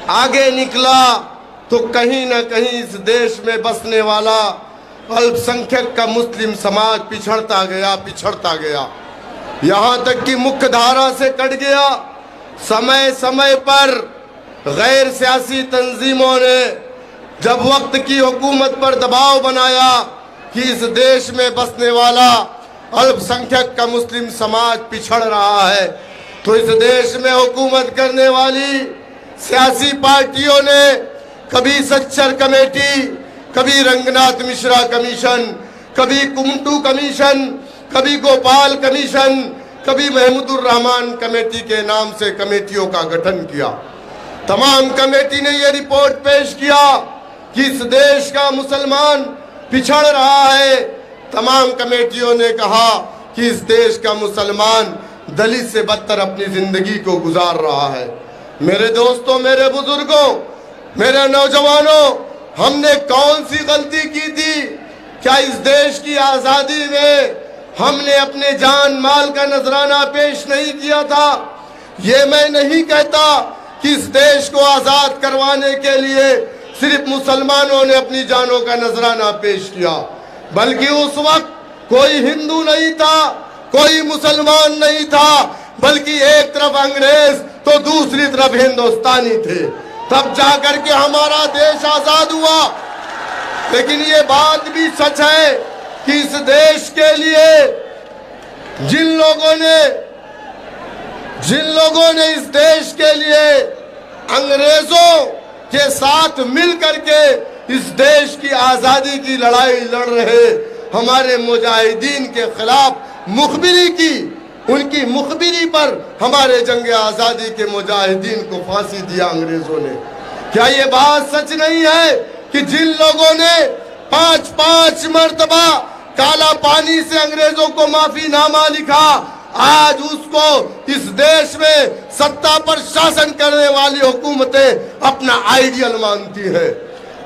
आगे निकला तो कहीं न कहीं इस देश में बसने वाला अल्पसंख्यक का मुस्लिम समाज पिछड़ता गया, यहाँ तक कि मुख्य धारा से कट गया। समय समय पर गैर सियासी तंजीमों ने जब वक्त की हुकूमत पर दबाव बनाया कि इस देश में बसने वाला अल्पसंख्यक का मुस्लिम समाज पिछड़ रहा है, तो इस देश में हुकूमत करने वाली सियासी पार्टियों ने कभी सच्चर कमेटी, कभी रंगनाथ मिश्रा कमीशन, कभी कुमटू कमीशन, कभी गोपाल कमीशन, कभी महमूदुर रहमान कमेटी के नाम से कमेटियों का गठन किया। तमाम कमेटी ने यह रिपोर्ट पेश किया कि इस देश का मुसलमान पिछड़ रहा है। तमाम कमेटियों ने कहा कि इस देश का मुसलमान दलित से बदतर अपनी जिंदगी को गुजार रहा है। मेरे दोस्तों, मेरे बुजुर्गों, मेरे नौजवानों, हमने कौन सी गलती की थी? क्या इस देश की आजादी में हमने अपने जान माल का नजराना पेश नहीं किया था? ये मैं नहीं कहता कि इस देश को आजाद करवाने के लिए सिर्फ मुसलमानों ने अपनी जानों का नजराना पेश किया, बल्कि उस वक्त कोई हिंदू नहीं था, कोई मुसलमान नहीं था, बल्कि एक तरफ अंग्रेज तो दूसरी तरफ हिंदुस्तानी थे। तब जाकर के हमारा देश आजाद हुआ। लेकिन ये बात भी सच है कि इस देश के लिए जिन लोगों ने इस देश के लिए अंग्रेजों के साथ मिल करके इस देश की आजादी की लड़ाई लड़ रहे हमारे मुजाहिदीन के खिलाफ मुखबिरी की, उनकी मुखबिरी पर हमारे जंग आजादी के मुजाहिदीन को फांसी दिया अंग्रेजों ने। क्या ये बात सच नहीं है कि जिन लोगों ने 5-5 मर्तबा काला पानी से अंग्रेजों को माफीनामा लिखा, आज उसको इस देश में सत्ता पर शासन करने वाली हुकूमतें अपना आइडियल मानती है।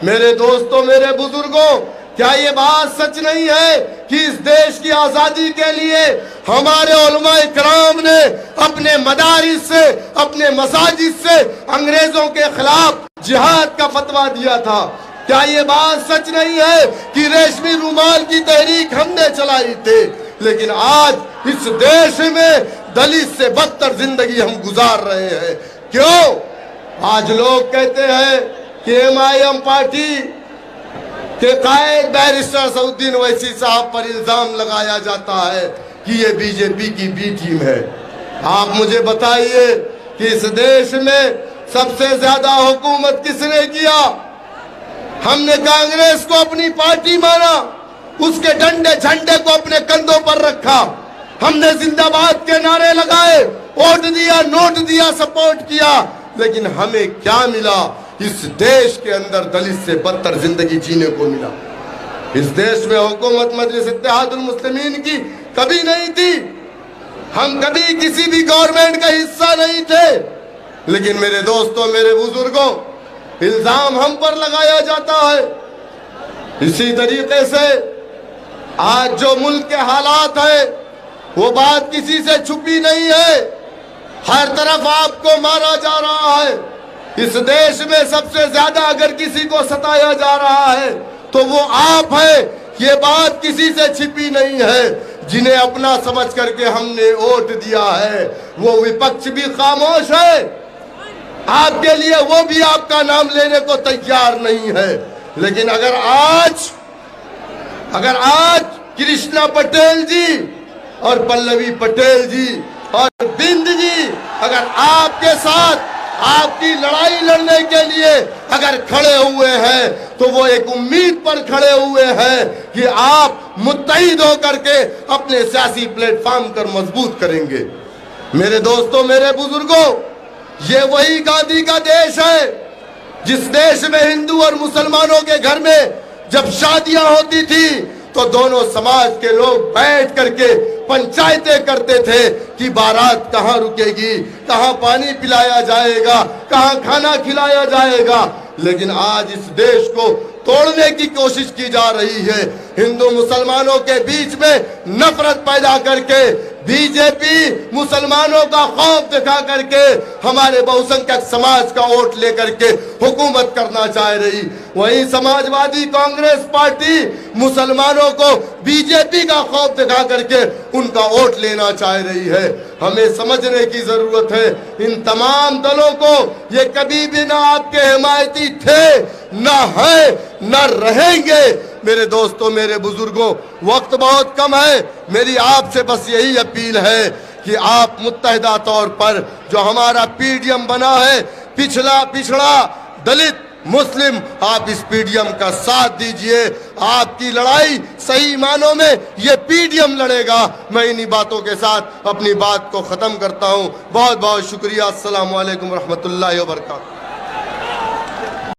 मेरे दोस्तों, मेरे बुजुर्गों, क्या ये बात सच नहीं है कि इस देश की आजादी के लिए हमारे उलमाए किराम ने अपने मदारिस से, अपने मसाजिद से अंग्रेजों के खिलाफ जिहाद का फतवा दिया था? क्या ये बात सच नहीं है कि रेशमी रुमाल की तहरीक हमने चलाई थी? लेकिन आज इस देश में दलित से बदतर जिंदगी हम गुजार रहे हैं। क्यों? आज लोग कहते हैं कि MIM पार्टी के कायद बैरिस्टर सऊद्दीन ओवैसी साहब पर इल्जाम लगाया जाता है कि ये बीजेपी की बी टीम है। आप मुझे बताइए कि इस देश में सबसे ज्यादा हुकूमत किसने किया? हमने कांग्रेस को अपनी पार्टी माना, उसके डंडे झंडे को अपने कंधों पर रखा, हमने जिंदाबाद के नारे लगाए, वोट दिया, नोट दिया, सपोर्ट किया, लेकिन हमें क्या मिला? इस देश के अंदर दलित से बदतर जिंदगी जीने को मिला। इस देश में हुकूमत मजलिस इत्तेहादुल मुस्लिमीन की कभी नहीं थी, हम कभी किसी भी गवर्नमेंट का हिस्सा नहीं थे। लेकिन मेरे दोस्तों, मेरे बुजुर्गों, इल्जाम हम पर लगाया जाता है। इसी तरीके से आज जो मुल्क के हालात है वो बात किसी से छुपी नहीं है। हर तरफ आपको मारा जा रहा है। इस देश में सबसे ज्यादा अगर किसी को सताया जा रहा है तो वो आप है। ये बात किसी से छिपी नहीं है। जिन्हें अपना समझ करके हमने वोट दिया है वो विपक्ष भी खामोश है। आपके लिए वो भी आपका नाम लेने को तैयार नहीं है। लेकिन अगर आज कृष्णा पटेल जी और पल्लवी पटेल जी और बिंद जी अगर आपके साथ आपकी लड़ाई लड़ने के लिए अगर खड़े हुए हैं तो वो एक उम्मीद पर खड़े हुए हैं कि आप मुत्तहिद होकर के अपने सियासी प्लेटफॉर्म कर मजबूत करेंगे। मेरे दोस्तों, मेरे बुजुर्गों, ये वही गांधी का देश है जिस देश में हिंदू और मुसलमानों के घर में जब शादियां होती थी तो दोनों समाज के लोग बैठ करके पंचायतें करते थे कि बारात कहाँ रुकेगी, कहाँ पानी पिलाया जाएगा, कहाँ खाना खिलाया जाएगा। लेकिन आज इस देश को तोड़ने की कोशिश की जा रही है। हिंदू मुसलमानों के बीच में नफरत पैदा करके बीजेपी मुसलमानों का खौफ दिखा करके हमारे बहुसंख्यक समाज का वोट लेकर के हुकूमत करना चाह रही, वहीं समाजवादी कांग्रेस पार्टी मुसलमानों को बीजेपी का खौफ दिखा करके उनका वोट लेना चाह रही है। हमें समझने की जरूरत है, इन तमाम दलों को ये कभी भी ना आपके हिमायती थे, ना है, ना रहेंगे। मेरे दोस्तों, मेरे बुजुर्गों, वक्त बहुत कम है। मेरी आपसे बस यही अपील है कि आप मुत्तहिदा तौर पर जो हमारा पीडीएम बना है, पिछड़ा दलित मुस्लिम, आप इस पीडीएम का साथ दीजिए। आपकी लड़ाई सही मानों में ये पीडीएम लड़ेगा। मैं इन्हीं बातों के साथ अपनी बात को खत्म करता हूं। बहुत बहुत शुक्रिया। अस्सलाम वालेकुम रहमतुल्लाहि व बरकातहू।